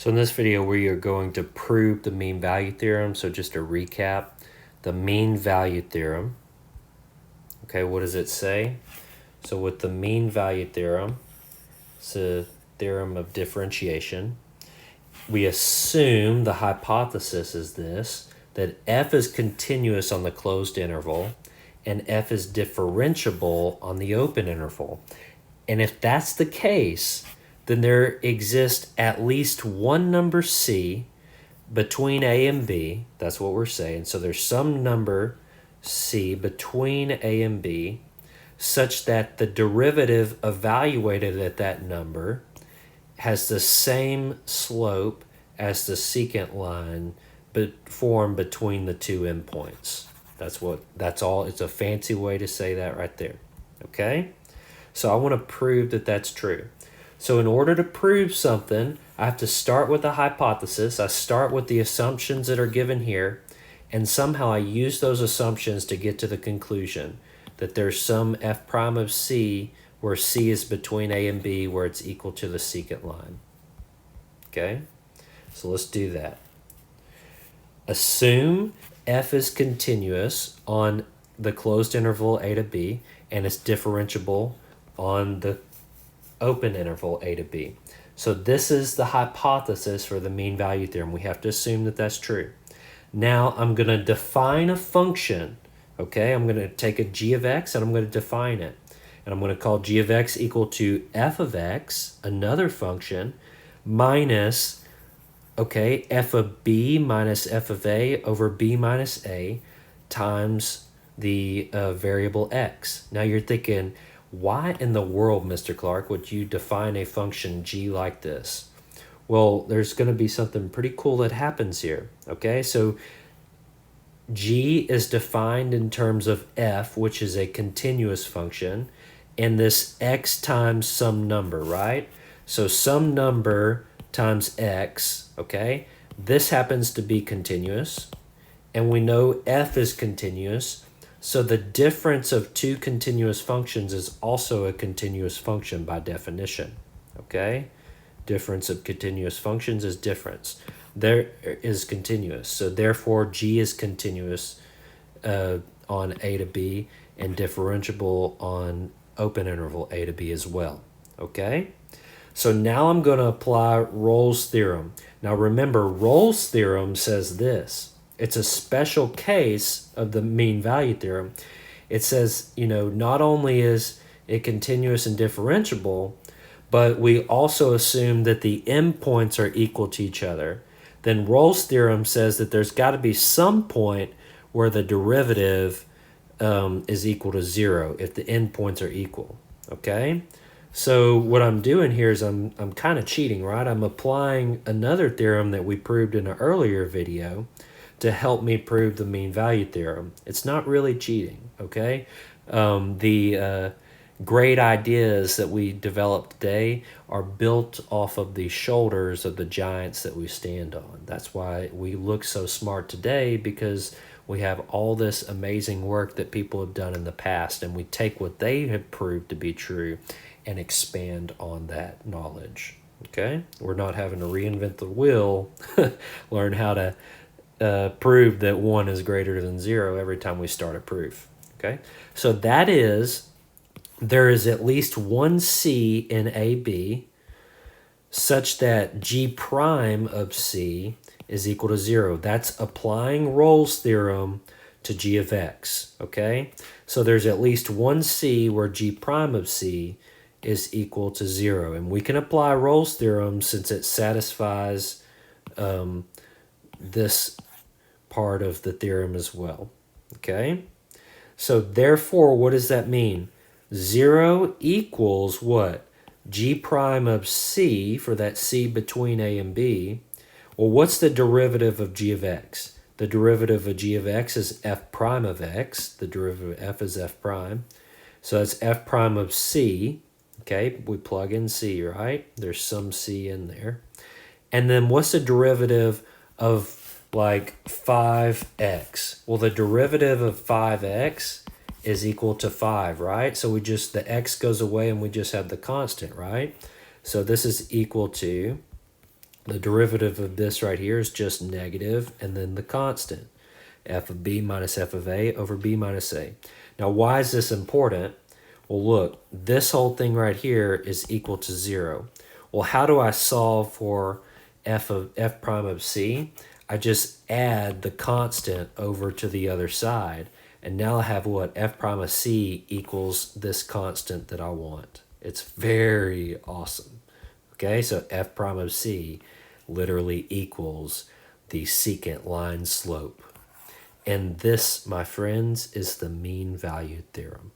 So in this video, we are going to prove the mean value theorem. So just to recap, the mean value theorem. Okay, what does it say? So with the mean value theorem, it's a theorem of differentiation. We assume the hypothesis is this, that f is continuous on the closed interval and f is differentiable on the open interval. And if that's the case, then there exists at least one number c between a and b. That's what we're saying. So there's some number c between a and b such that the derivative evaluated at that number has the same slope as the secant line formed between the two endpoints. That's all. It's a fancy way to say that right there. Okay? So I want to prove that that's true. So in order to prove something, I have to start with a hypothesis. I start with the assumptions that are given here, and somehow I use those assumptions to get to the conclusion that there's some f prime of c where c is between a and b where it's equal to the secant line. Okay? So let's do that. Assume f is continuous on the closed interval a to b and it's differentiable on the open interval a to b. So this is the hypothesis for the mean value theorem. We have to assume that that's true. Now I'm going to define a function. Okay, I'm going to take a g of x and I'm going to define it. And I'm going to call g of x equal to f of x, another function, minus, okay, f of b minus f of a over b minus a times the variable x. Now you're thinking, why in the world, Mr. Clark, would you define a function g like this? Well, there's going to be something pretty cool that happens here. Okay, so g is defined in terms of f, which is a continuous function, and this x times some number, right? So some number times x, okay? This happens to be continuous, and we know f is continuous, so the difference of two continuous functions is also a continuous function by definition, okay? Difference of continuous functions is difference. There is continuous, so therefore g is continuous on a to b and differentiable on open interval a to b as well, okay? So now I'm going to apply Rolle's theorem. Now remember, Rolle's theorem says this. It's a special case of the mean value theorem. It says, not only is it continuous and differentiable, but we also assume that the endpoints are equal to each other. Then Rolle's theorem says that there's got to be some point where the derivative is equal to 0 if the endpoints are equal, okay? So what I'm doing here is I'm kind of cheating, right? I'm applying another theorem that we proved in an earlier video to help me prove the mean value theorem. It's not really cheating, okay? The great ideas that we developed today are built off of the shoulders of the giants that we stand on. That's why we look so smart today, because we have all this amazing work that people have done in the past, and we take what they have proved to be true and expand on that knowledge, okay? We're not having to reinvent the wheel, learn how to prove that 1 is greater than 0 every time we start a proof, okay? So that is, there is at least one c in AB such that g prime of c is equal to 0. That's applying Rolle's theorem to g of x, okay? So there's at least one c where g prime of c is equal to 0. And we can apply Rolle's theorem since it satisfies this part of the theorem as well, okay? So therefore, what does that mean? 0 equals what? G prime of c, for that c between a and b. Well, what's the derivative of g of x? The derivative of g of x is f prime of x. The derivative of f is f prime. So that's f prime of c. Okay, we plug in c, right? There's some c in there. And then what's the derivative of like 5x? Well, the derivative of 5x is equal to 5, right? So the x goes away and we just have the constant, right? So this is equal to The derivative of this right here is just negative and then the constant, f of b minus f of a over b minus a. Now, why is this important? Well, look, this whole thing right here is equal to 0. Well, how do I solve for f prime of c? I just add the constant over to the other side. And now I have what? F prime of c equals this constant that I want. It's very awesome. Okay, so f prime of c literally equals the secant line slope. And this, my friends, is the mean value theorem.